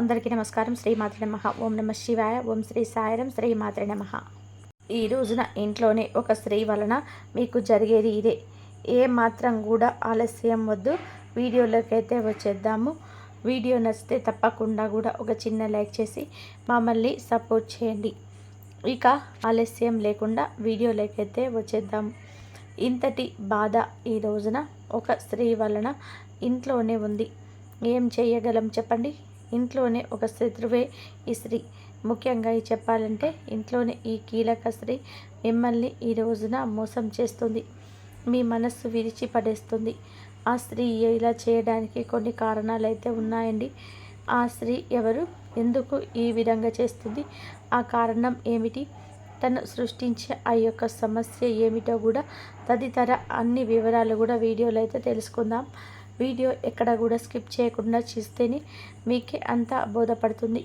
అందరికీ నమస్కారం. శ్రీమాత్రే నమః. ఓం నమ శివాయ. ఓం శ్రీ సాయిరం. శ్రీమాత్రే నమః. ఈ రోజున ఇంట్లోనే ఒక స్త్రీ వలన మీకు జరిగేది ఇదే. ఏ మాత్రం కూడా ఆలస్యం వద్దు. వీడియోలోకి అయితే వచ్చేద్దాము. వీడియో నచ్చితే తప్పకుండా కూడా ఒక చిన్న లైక్ చేసి మమ్మల్ని సపోర్ట్ చేయండి. ఇక ఆలస్యం లేకుండా వీడియోలోకి అయితే వచ్చేద్దాము. ఇంతటి బాధ ఈ రోజున ఒక స్త్రీ వలన ఇంట్లోనే ఉంది. ఏం చేయగలం చెప్పండి? ఇంట్లోనే ఒక శత్రువే ఈ స్త్రీ. ముఖ్యంగా చెప్పాలంటే ఇంట్లోనే ఈ కీలక స్త్రీ మిమ్మల్ని ఈ రోజున మోసం చేస్తుంది. మీ మనస్సు విరిచి పడేస్తుంది. ఆ స్త్రీ ఇలా చేయడానికి కొన్ని కారణాలు అయితే ఉన్నాయండి. ఆ స్త్రీ ఎవరు, ఎందుకు ఈ విధంగా చేస్తుంది, ఆ కారణం ఏమిటి, తను సృష్టించే ఆ యొక్క సమస్య ఏమిటో కూడా తదితర అన్ని వివరాలు కూడా వీడియోలో అయితే తెలుసుకుందాం. వీడియో ఎక్కడ కూడా స్కిప్ చేయకుండా చూస్తేనే మీకే అంతా బోధపడుతుంది.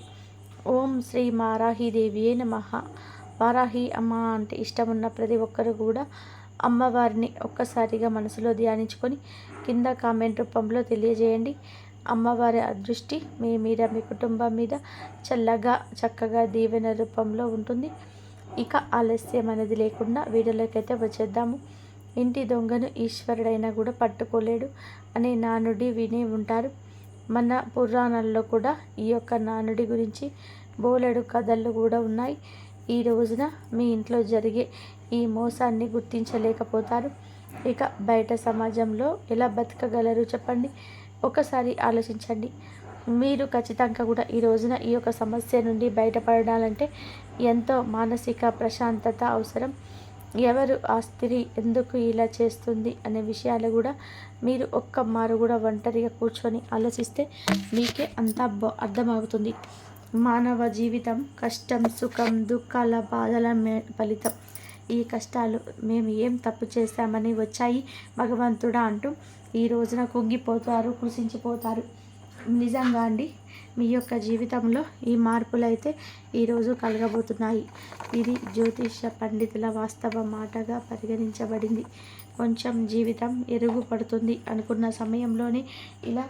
ఓం శ్రీ వారాహీదేవియే నమః. వారాహి అమ్మ అంటే ఇష్టం ఉన్న ప్రతి ఒక్కరు కూడా అమ్మవారిని ఒక్కసారిగా మనసులో ధ్యానించుకొని కింద కామెంట్ రూపంలో తెలియజేయండి. అమ్మవారి అదృష్టి మీ మీద, మీ కుటుంబం మీద చల్లగా చక్కగా దీవెన రూపంలో ఉంటుంది. ఇక ఆలస్యం అనేది లేకుండా వీడియోలోకి అయితే వచ్చేద్దాము. ఇంటి దొంగను ఈశ్వరుడైనా కూడా పట్టుకోలేడు అనే నానుడి వినే ఉంటారు. మన పురాణాల్లో కూడా ఈ యొక్క నానుడి గురించి బోలెడు కథలు కూడా ఉన్నాయి. ఈ రోజున మీ ఇంట్లో జరిగే ఈ మోసాన్ని గుర్తించలేకపోతారు. ఇక బయట సమాజంలో ఎలా బతకగలరు చెప్పండి? ఒకసారి ఆలోచించండి. మీరు ఖచ్చితంగా కూడా ఈ రోజున ఈ యొక్క సమస్య నుండి బయటపడాలంటే ఎంతో మానసిక ప్రశాంతత అవసరం. ఎవరు ఆ స్త్రీ, ఎందుకు ఇలా చేస్తుంది అనే విషయాలు కూడా మీరు ఒక్క మారు కూడా ఒంటరిగా కూర్చొని ఆలోచిస్తే మీకే అంతా అర్థమవుతుంది. మానవ జీవితం కష్టం, సుఖం, దుఃఖాల, బాధల ఫలితం. ఈ కష్టాలు మేము ఏం తప్పు చేశామని వచ్చాయి భగవంతుడా అంటూ ఈ రోజున కుంగిపోతారు, కృషించిపోతారు. నిజంగా అండి, మీ యొక్క జీవితంలో ఈ మార్పులు అయితే ఈరోజు కలగబోతున్నాయి. ఇది జ్యోతిష పండితుల వాస్తవ మాటగా పరిగణించబడింది. కొంచెం జీవితం ఎరుగు పడుతుంది అనుకున్న సమయంలోనే ఇలా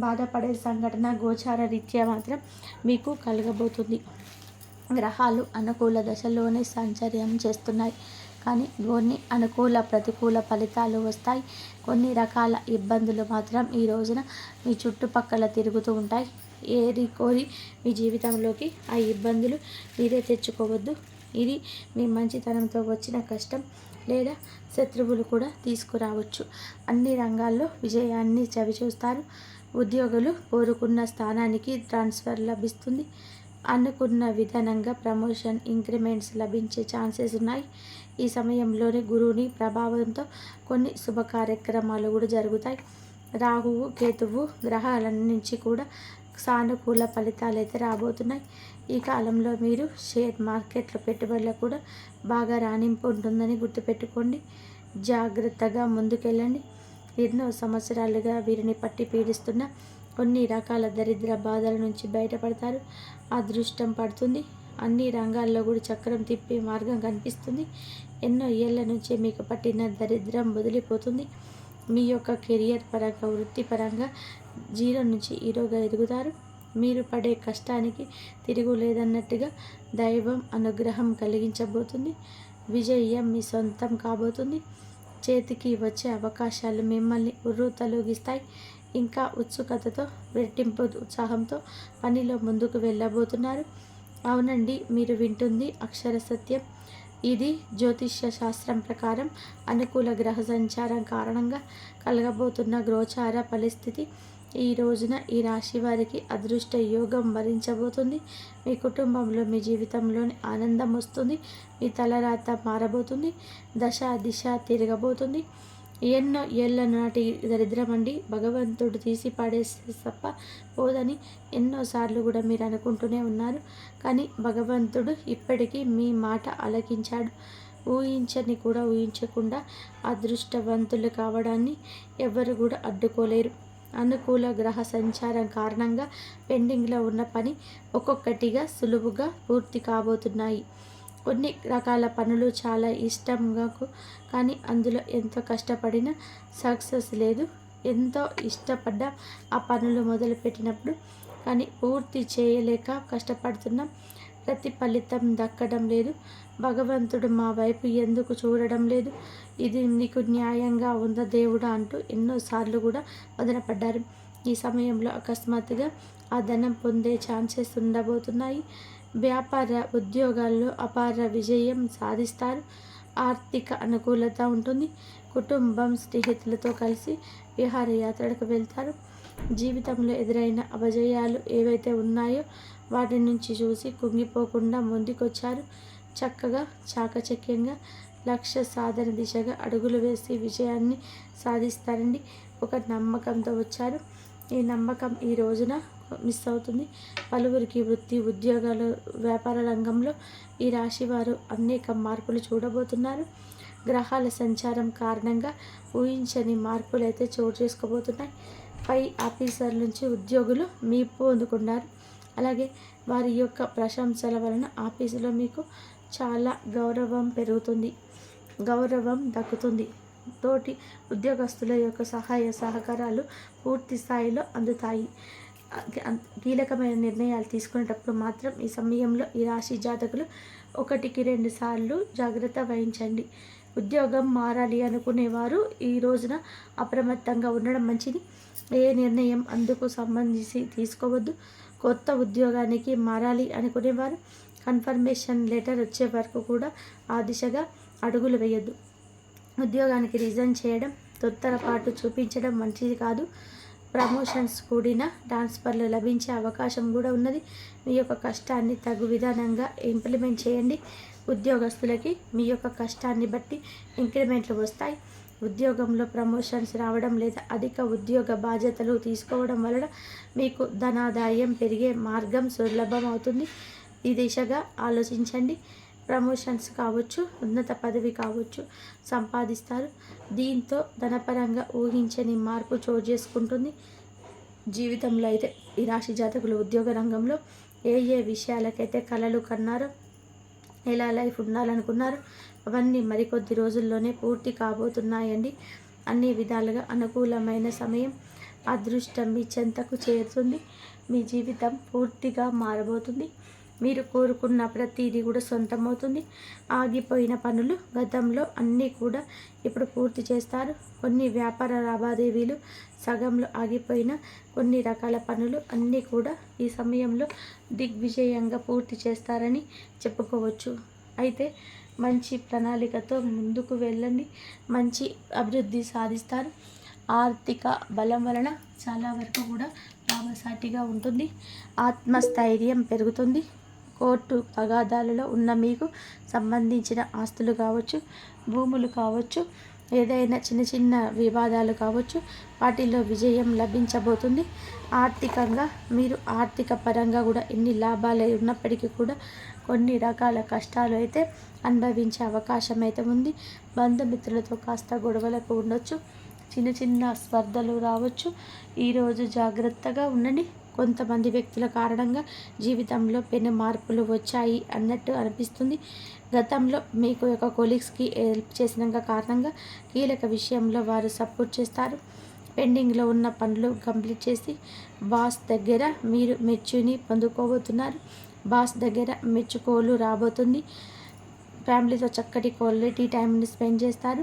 బాధపడే సంఘటన గోచార రీత్యా మాత్రం మీకు కలగబోతుంది. గ్రహాలు అనుకూల దశలోనే సంచర్యం చేస్తున్నాయి. కానీ కొన్ని అనుకూల ప్రతికూల ఫలితాలు వస్తాయి. కొన్ని రకాల ఇబ్బందులు మాత్రం ఈ రోజున మీ చుట్టుపక్కల తిరుగుతూ ఉంటాయి. ఏరి కోరి మీ జీవితంలోకి ఆ ఇబ్బందులు మీరే తెచ్చుకోవద్దు. ఇది మీ మంచితనంతో వచ్చిన కష్టం లేదా శత్రువులు కూడా తీసుకురావచ్చు. అన్ని రంగాల్లో విజయాన్ని చవిచూస్తారు. ఉద్యోగులు కోరుకున్న స్థానానికి ట్రాన్స్ఫర్ లభిస్తుంది. అనుకున్న విధానంగా ప్రమోషన్, ఇంక్రిమెంట్స్ లభించే ఛాన్సెస్ ఉన్నాయి. ఈ సమయంలోనే గురువుని ప్రభావంతో కొన్ని శుభ కార్యక్రమాలు కూడా జరుగుతాయి. రాహువు, కేతువు గ్రహాల నుంచి కూడా సానుకూల ఫలితాలు అయితే రాబోతున్నాయి. ఈ కాలంలో మీరు షేర్ మార్కెట్లో పెట్టుబడులకు కూడా బాగా రాణింపు ఉంటుందని గుర్తుపెట్టుకోండి. జాగ్రత్తగా ముందుకెళ్ళండి. ఎన్నో సంవత్సరాలుగా వీరిని పట్టి పీడిస్తున్న కొన్ని రకాల దరిద్ర బాధల నుంచి బయటపడతారు. అదృష్టం పడుతుంది. అన్ని రంగాల్లో కూడా చక్రం తిప్పే మార్గం కనిపిస్తుంది. ఎన్నో ఏళ్ల నుంచి మీకు పట్టిన దరిద్రం వదిలిపోతుంది. మీ యొక్క కెరియర్ పరంగా, వృత్తిపరంగా జీరో నుంచి హీరోగా ఎదుగుతారు. మీరు పడే కష్టానికి తిరుగులేదన్నట్టుగా దైవం అనుగ్రహం కలిగించబోతుంది. విజయం మీ సొంతం కాబోతుంది. చేతికి వచ్చే అవకాశాలు మిమ్మల్ని తొలగిస్తాయి. ఇంకా ఉత్సుకతతో, రెట్టింపు ఉత్సాహంతో పనిలో ముందుకు వెళ్ళబోతున్నారు. అవునండి, మీరు వింటుంది అక్షర సత్యం. ఇది జ్యోతిష్య శాస్త్రం ప్రకారం అనుకూల గ్రహ సంచారం కారణంగా కలగబోతున్న గోచార పరిస్థితి. ఈ రోజున ఈ రాశి వారికి అదృష్ట యోగం వరించబోతుంది. మీ కుటుంబంలో, మీ జీవితంలోని ఆనందం వస్తుంది. మీ తలరాత మారబోతుంది. దశ దిశ తిరగబోతుంది. ఎన్నో ఏళ్ళ నాటి దరిద్రం అండి, భగవంతుడు తీసి పాడేస్తే తప్ప పోదని ఎన్నోసార్లు కూడా మీరు అనుకుంటూనే ఉన్నారు. కానీ భగవంతుడు ఇప్పటికీ మీ మాట ఆలకించాడు. ఊహించని కూడా ఊహించకుండా అదృష్టవంతులు కావడాన్ని ఎవరు కూడా అడ్డుకోలేరు. అనుకూల గ్రహ సంచారం కారణంగా పెండింగ్లో ఉన్న పని ఒక్కొక్కటిగా సులువుగా పూర్తి కాబోతున్నాయి. కొన్ని రకాల పనులు చాలా ఇష్టంగా, కానీ అందులో ఎంతో కష్టపడినా సక్సెస్ లేదు. ఎంతో ఇష్టపడ్డ ఆ పనులు మొదలుపెట్టినప్పుడు కానీ పూర్తి చేయలేక కష్టపడుతున్నాం. ప్రతిఫలితం దక్కడం లేదు. భగవంతుడు మా వైపు ఎందుకు చూడడం లేదు? ఇది నీకు న్యాయంగా ఉందా దేవుడా అంటూ ఎన్నోసార్లు కూడా వదనపడ్డారు. ఈ సమయంలో అకస్మాత్తుగా ఆ ధనం పొందే ఛాన్సెస్ ఉండబోతున్నాయి. వ్యాపార ఉద్యోగాల్లో అపార విజయం సాధిస్తారు. ఆర్థిక అనుకూలత ఉంటుంది. కుటుంబం స్నేహితులతో కలిసి విహారయాత్రలకు వెళ్తారు. జీవితంలో ఎదురైన అపజయాలు ఏవైతే ఉన్నాయో వాటి నుంచి చూసి కుంగిపోకుండా ముందుకొచ్చారు. చక్కగా చాకచక్యంగా లక్ష్య సాధన దిశగా అడుగులు వేసి విజయాన్ని సాధిస్తారండి. ఒక నమ్మకంతో వచ్చారు. ఈ నమ్మకం ఈ రోజున మిస్ అవుతుంది. పలువురికి వృత్తి ఉద్యోగాలు వ్యాపార రంగంలో ఈ రాశి వారు అనేక మార్పులు చూడబోతున్నారు. గ్రహాల సంచారం కారణంగా ఊహించని మార్పులు అయితే చోటు చేసుకోబోతున్నాయి. పై ఆఫీసర్ నుంచి ఉద్యోగులు మీపు అందుకున్నారు. అలాగే వారి యొక్క ప్రశంసల వలన ఆఫీసులో మీకు చాలా గౌరవం పెరుగుతుంది, గౌరవం దక్కుతుంది. తోటి ఉద్యోగస్తుల యొక్క సహాయ సహకారాలు పూర్తి స్థాయిలో అందుతాయి. కీలకమైన నిర్ణయాలు తీసుకునేటప్పుడు మాత్రం ఈ సమయంలో ఈ రాశి జాతకులు 1-2 సార్లు జాగ్రత్త వహించండి. ఉద్యోగం మారాలి అనుకునేవారు ఈ రోజున అప్రమత్తంగా ఉండడం మంచిది. ఏ నిర్ణయం అందుకు సంబంధించి తీసుకోవద్దు. కొత్త ఉద్యోగానికి మారాలి అనుకునేవారు కన్ఫర్మేషన్ లెటర్ వచ్చే వరకు కూడా ఆ దిశగా అడుగులు వేయొద్దు. ఉద్యోగానికి రిజైన్ చేయడం, తొందరపాటు చూపించడం మంచిది కాదు. ప్రమోషన్స్ కూడిన ట్రాన్స్ఫర్లు లభించే అవకాశం కూడా ఉన్నది. మీ యొక్క కష్టాన్ని తగు విధానంగా ఇంప్లిమెంట్ చేయండి. ఉద్యోగస్తులకి మీ యొక్క కష్టాన్ని బట్టి ఇంక్రిమెంట్లు వస్తాయి. ఉద్యోగంలో ప్రమోషన్స్ రావడం లేదా అధిక ఉద్యోగ బాధ్యతలు తీసుకోవడం వలన మీకు ధనాదాయం పెరిగే మార్గం సులభం అవుతుంది. ఈ దిశగా ఆలోచించండి. ప్రమోషన్స్ కావచ్చు, ఉన్నత పదవి కావచ్చు, సంపాదిస్తారు. దీంతో ధనపరంగా ఊహించని మార్పు చోటు చేసుకుంటుంది. జీవితంలో అయితే ఈ రాశి జాతకులు ఉద్యోగ రంగంలో ఏ విషయాలకైతే కలలు కన్నారో, ఎలా లైఫ్ ఉండాలనుకున్నారో అవన్నీ మరికొద్ది రోజుల్లోనే పూర్తి కాబోతున్నాయండి. అన్ని విధాలుగా అనుకూలమైన సమయం. అదృష్టం మీ చెంతకు చేరుతుంది. మీ జీవితం పూర్తిగా మారబోతుంది. మీరు కోరుకున్న ప్రతిదీ కూడా సొంతమవుతుంది. ఆగిపోయిన పనులు గతంలో అన్నీ కూడా ఇప్పుడు పూర్తి చేస్తారు. కొన్ని వ్యాపార లావాదేవీలు సగంలో ఆగిపోయిన కొన్ని రకాల పనులు అన్నీ కూడా ఈ సమయంలో దిగ్విజయంగా పూర్తి చేస్తారని చెప్పుకోవచ్చు. అయితే మంచి ప్రణాళికతో ముందుకు వెళ్ళండి. మంచి అభివృద్ధి సాధిస్తారు. ఆర్థిక బలం వలన చాలా వరకు కూడా లాభసాటిగా ఉంటుంది. ఆత్మస్థైర్యం పెరుగుతుంది. కోర్టు తగాదాలలో ఉన్న మీకు సంబంధించిన ఆస్తులు కావచ్చు, భూములు కావచ్చు, ఏదైనా చిన్న చిన్న వివాదాలు కావచ్చు, వాటిల్లో విజయం లభించబోతుంది. ఆర్థికంగా మీరు ఆర్థిక పరంగా కూడా ఎన్ని లాభాలు ఉన్నప్పటికీ కూడా కొన్ని రకాల కష్టాలు అయితే అనుభవించే అవకాశం అయితే ఉంది. బంధుమిత్రులతో కాస్త గొడవలకు ఉండొచ్చు. చిన్న చిన్న స్పర్ధలు రావచ్చు. ఈరోజు జాగ్రత్తగా ఉండండి. కొంతమంది వ్యక్తుల కారణంగా జీవితంలో పెను మార్పులు వచ్చాయి అన్నట్టు అనిపిస్తుంది. గతంలో మీకు యొక్క కొలీగ్స్కి హెల్ప్ చేసిన కారణంగా కీలక విషయంలో వారు సపోర్ట్ చేస్తారు. పెండింగ్లో ఉన్న పనులు కంప్లీట్ చేసి బాస్ దగ్గర మీరు మెచ్చుని పొందుకోబోతున్నారు. బాస్ దగ్గర మెచ్చుకోలు రాబోతుంది. ఫ్యామిలీతో చక్కటి క్వాలిటీ టైంని స్పెండ్ చేస్తారు.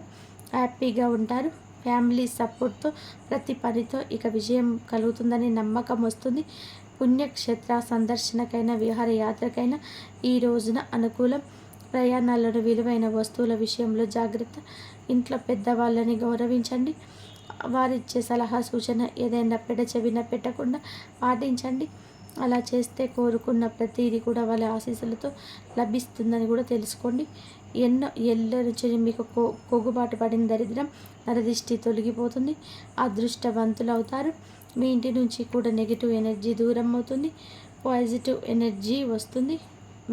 హ్యాపీగా ఉంటారు. ఫ్యామిలీ సపోర్ట్తో ప్రతి పనితో ఇక విజయం కలుగుతుందని నమ్మకం వస్తుంది. పుణ్యక్షేత్ర సందర్శనకైనా విహారయాత్రకైనా ఈ రోజున అనుకూలం. ప్రయాణాలను విలువైన వస్తువుల విషయంలో జాగ్రత్త. ఇంట్లో పెద్దవాళ్ళని గౌరవించండి. వారిచ్చే సలహా సూచన ఏదైనా పెడచెవిన పెట్టకుండా పాటించండి. అలా చేస్తే కోరుకున్న ప్రతిదీ కూడా వాళ్ళ ఆశీస్సులతో లభిస్తుందని కూడా తెలుసుకోండి. ఎన్నో ఏళ్ళ నుంచి మీకు కొగ్గుబాటు పడిన దరిద్రం నరదిష్టి తొలగిపోతుంది. అదృష్టవంతులు అవుతారు. మీ ఇంటి నుంచి కూడా నెగిటివ్ ఎనర్జీ దూరం అవుతుంది. పాజిటివ్ ఎనర్జీ వస్తుంది.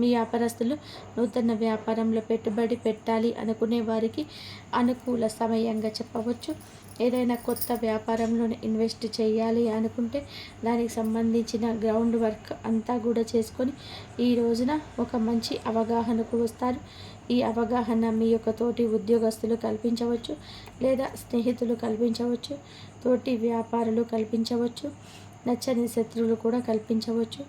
మీ వ్యాపారస్తులు నూతన వ్యాపారంలో పెట్టుబడి పెట్టాలి అనుకునే వారికి అనుకూల సమయంగా చెప్పవచ్చు. ఏదైనా కొత్త వ్యాపారంలో ఇన్వెస్ట్ చేయాలి అనుకుంటే దానికి సంబంధించిన గ్రౌండ్ వర్క్ అంతా కూడా చేసుకొని ఈ రోజున ఒక మంచి అవగాహనకు వస్తారు. ఈ అవగాహన మీ యొక్క తోటి ఉద్యోగస్తులు కల్పించవచ్చు, లేదా స్నేహితులు కల్పించవచ్చు, తోటి వ్యాపారులు కల్పించవచ్చు. నచ్చని శత్రువులు కూడా కల్పించవచ్చు.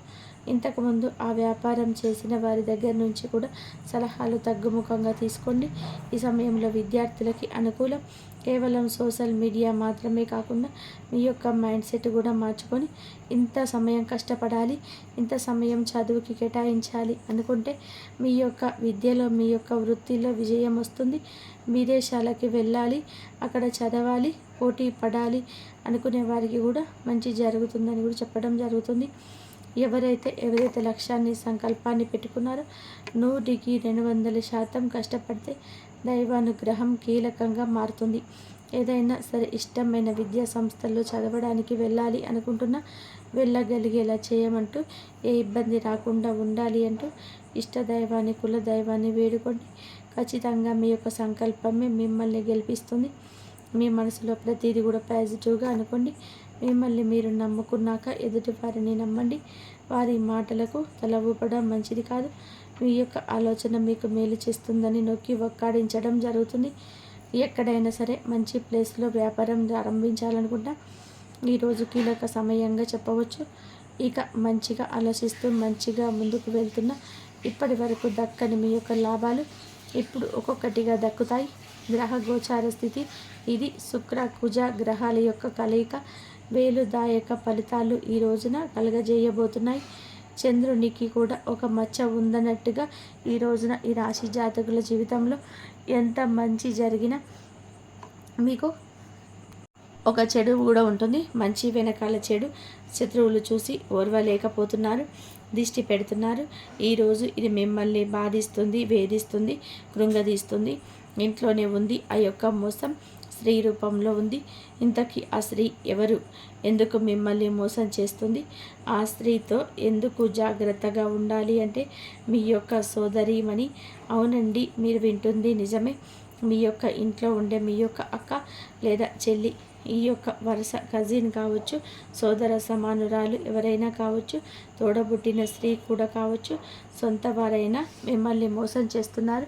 ఇంతకుముందు ఆ వ్యాపారం చేసిన వారి దగ్గర నుంచి కూడా సలహాలు తగ్గుముఖంగా తీసుకోండి. ఈ సమయంలో విద్యార్థులకి అనుకూలం. కేవలం సోషల్ మీడియా మాత్రమే కాకుండా మీ యొక్క మైండ్ సెట్ కూడా మార్చుకొని ఇంత సమయం కష్టపడాలి, ఇంత సమయం చదువుకి కేటాయించాలి అనుకుంటే మీ యొక్క విద్యలో, మీ యొక్క వృత్తిలో విజయం వస్తుంది. విదేశాలకి వెళ్ళాలి, అక్కడ చదవాలి, పోటీ పడాలి అనుకునే వారికి కూడా మంచి జరుగుతుందని కూడా చెప్పడం జరుగుతుంది. ఎవరైతే లక్ష్యాన్ని, సంకల్పాన్ని పెట్టుకున్నారో 100కి 200% కష్టపడితే దైవానుగ్రహం కీలకంగా మారుతుంది. ఏదైనా సరే ఇష్టమైన విద్యా సంస్థల్లో చదవడానికి వెళ్ళాలి అనుకుంటున్నా వెళ్ళగలిగేలా చేయమంటూ, ఏ ఇబ్బంది రాకుండా ఉండాలి అంటూ ఇష్టదైవాన్ని, కులదైవాన్ని వేడుకోండి. ఖచ్చితంగా మీ యొక్క సంకల్పమే మిమ్మల్ని గెలిపిస్తుంది. మీ మనసులో ప్రతిదీ కూడా పాజిటివ్గా అనుకోండి. మిమ్మల్ని మీరు నమ్ముకున్నాక ఎదుటి వారిని నమ్మండి. వారి మాటలకు తల ఊపడం మంచిది కాదు. మీ యొక్క ఆలోచన మీకు మేలు చేస్తుందని నొక్కి ఒక్కాడించడం జరుగుతుంది. ఎక్కడైనా సరే మంచి ప్లేస్లో వ్యాపారం ప్రారంభించాలనుకుంటా ఈరోజు కీలక సమయంగా చెప్పవచ్చు. ఇక మంచిగా ఆలోచిస్తూ మంచిగా ముందుకు వెళ్తున్న ఇప్పటి వరకు దక్కని మీ యొక్క లాభాలు ఇప్పుడు ఒక్కొక్కటిగా దక్కుతాయి. గ్రహ గోచార స్థితి ఇది. శుక్ర కుజ గ్రహాల యొక్క కలయిక వేలుదాయక ఫలితాలు ఈ రోజున కలగజేయబోతున్నాయి. చంద్రునికి కూడా ఒక మచ్చ ఉందన్నట్టుగా ఈ రోజున ఈ రాశి జాతకుల జీవితంలో ఎంత మంచి జరిగినా మీకు ఒక చెడు కూడా ఉంటుంది. మంచి వెనకాల చెడు శత్రువులు చూసి ఓర్వలేకపోతున్నారు, దిష్టి పెడుతున్నారు. ఈరోజు ఇది మిమ్మల్ని బాధిస్తుంది, వేధిస్తుంది, కృంగదీస్తుంది. ఇంట్లోనే ఉంది ఆ యొక్క మోసం, స్త్రీ రూపంలో ఉంది. ఇంతకీ ఆ స్త్రీ ఎవరు? ఎందుకు మిమ్మల్ని మోసం చేస్తుంది? ఆ స్త్రీతో ఎందుకు జాగ్రత్తగా ఉండాలి అంటే మీ యొక్క సోదరీమణి. అవునండి, మీరు వింటుంది నిజమే. మీ యొక్క ఇంట్లో ఉండే మీ యొక్క అక్క లేదా చెల్లి, ఈ యొక్క వరుస కజిన్ కావచ్చు, సోదర సమానురాలు ఎవరైనా కావచ్చు, తోడబుట్టిన స్త్రీ కూడా కావచ్చు, సొంత వారైనా మిమ్మల్ని మోసం చేస్తున్నారు.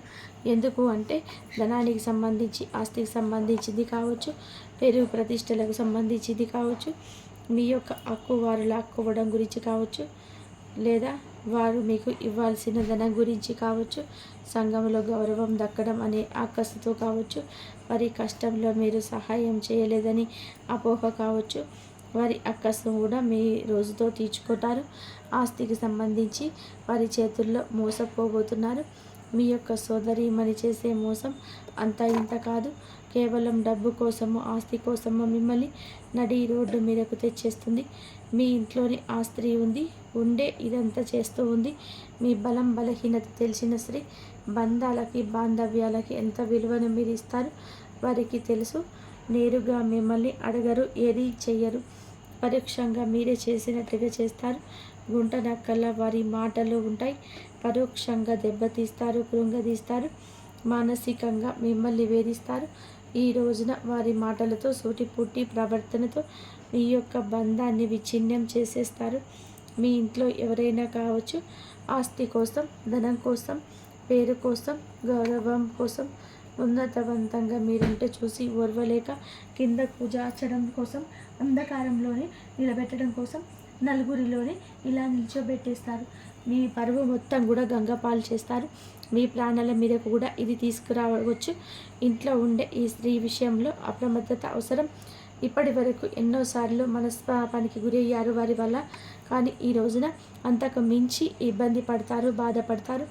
ఎందుకు అంటే ధనానికి సంబంధించి, ఆస్తికి సంబంధించింది కావచ్చు, పేరు ప్రతిష్టలకు సంబంధించింది కావచ్చు, మీ యొక్క హక్కు వారు లాక్కోవడం గురించి కావచ్చు, లేదా వారు మీకు ఇవ్వాల్సిన ధనం గురించి కావచ్చు, సంఘంలో గౌరవం దక్కడం అనే ఆకస్సుతో కావచ్చు, వారి కష్టంలో మీరు సహాయం చేయలేదని అపోహ కావచ్చు, వారి అక్కస్సు కూడా మీ రోజుతో తీర్చుకుంటారు. ఆస్తికి సంబంధించి వారి చేతుల్లో మోసపోబోతున్నారు. మీ యొక్క సోదరీమణి చేసే మోసం అంతా ఇంత కాదు. కేవలం డబ్బు కోసమో, ఆస్తి కోసమో మిమ్మల్ని నడి రోడ్డు మీదకు తెచ్చేస్తుంది. మీ ఇంట్లోని ఆ స్త్రీ ఉండే ఇదంతా చేస్తూ ఉంది. మీ బలం బలహీనత తెలిసిన స్త్రీ. బంధాలకి, బాంధవ్యాలకి ఎంత విలువను మీరు ఇస్తారు వారికి తెలుసు. నేరుగా మిమ్మల్ని అడగరు, ఏది చెయ్యరు. పరోక్షంగా మీరే చేసినట్టుగా చేస్తారు. గుంట నక్కల్లా వారి మాటలు ఉంటాయి. పరోక్షంగా దెబ్బతీస్తారు, కృంగదీస్తారు. మానసికంగా మిమ్మల్ని వేధిస్తారు. ఈ రోజున వారి మాటలతో, సూటిపుట్టి ప్రవర్తనతో మీ యొక్క బంధాన్ని విచ్ఛిన్నం చేసేస్తారు. మీ ఇంట్లో ఎవరైనా కావచ్చు, ఆస్తి కోసం, ధనం కోసం, పేరు కోసం, గౌరవం కోసం, ఉన్నతవంతంగా మీరుంటే చూసి ఓర్వలేక కిందకు జార్చడం కోసం, అంధకారంలోనే నిలబెట్టడం కోసం నలుగురిలోనే ఇలా నిల్చోబెట్టేస్తారు. మీ పరువు మొత్తం కూడా గంగపాలు చేస్తారు. మీ ప్రాణాల మీదకు కూడా ఇది తీసుకురావచ్చు. ఇంట్లో ఉండే ఈ స్త్రీ విషయంలో అప్రమత్తత అవసరం. ఇప్పటి వరకు ఎన్నోసార్లు మనస్తాపానికి గురయ్యారు వారి వల్ల. కానీ ఈ రోజున అంతకు మించి ఇబ్బంది పడతారు, బాధపడతారు.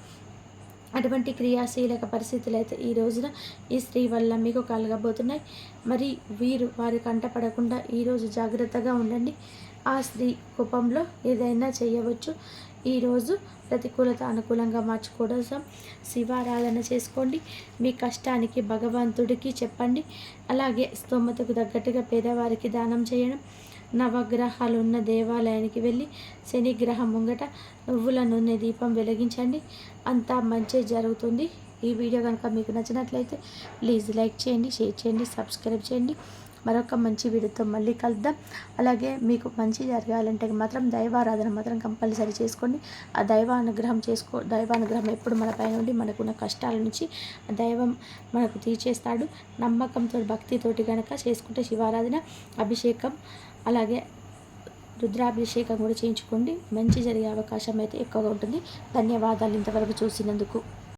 అటువంటి క్రియాశీలక పరిస్థితులు అయితే ఈ రోజున ఈ స్త్రీ వల్ల మీకు కలగబోతున్నాయి. మరి వారి కంటపడకుండా ఈరోజు జాగ్రత్తగా ఉండండి. ఆ స్త్రీ కోపంలో ఏదైనా చేయవచ్చు. ఈరోజు ప్రతికూలత అనుకూలంగా మార్చుకోవడం శివారాధన చేసుకోండి. మీ కష్టానికి భగవంతుడికి చెప్పండి. అలాగే స్తోమతకు తగ్గట్టుగా పేదవారికి దానం చేయడం. నవగ్రహాలు ఉన్న దేవాలయానికి వెళ్ళి శనిగ్రహం ముంగట నువ్వుల నూనె దీపం వెలిగించండి. అంతా మంచి జరుగుతుంది. ఈ వీడియో కనుక మీకు నచ్చినట్లయితే ప్లీజ్ లైక్ చేయండి, షేర్ చేయండి, సబ్స్క్రైబ్ చేయండి. మరొక మంచి వీడియోతో మళ్ళీ కలుద్దాం. అలాగే మీకు మంచి జరగాలంటే మాత్రం దైవారాధన మాత్రం కంపల్సరీ చేసుకోండి. ఆ దైవానుగ్రహం ఎప్పుడు మన పైన ఉండి మనకున్న కష్టాల నుంచి దైవం మనకు తీర్చేస్తాడు. నమ్మకంతో, భక్తితోటి కనుక చేసుకుంటే శివారాధన, అభిషేకం, అలాగే రుద్రాభిషేకం కూడా చేయించుకోండి. మంచి జరిగే అవకాశం అయితే ఎక్కువగా ఉంటుంది. ధన్యవాదాలు ఇంతవరకు చూసినందుకు.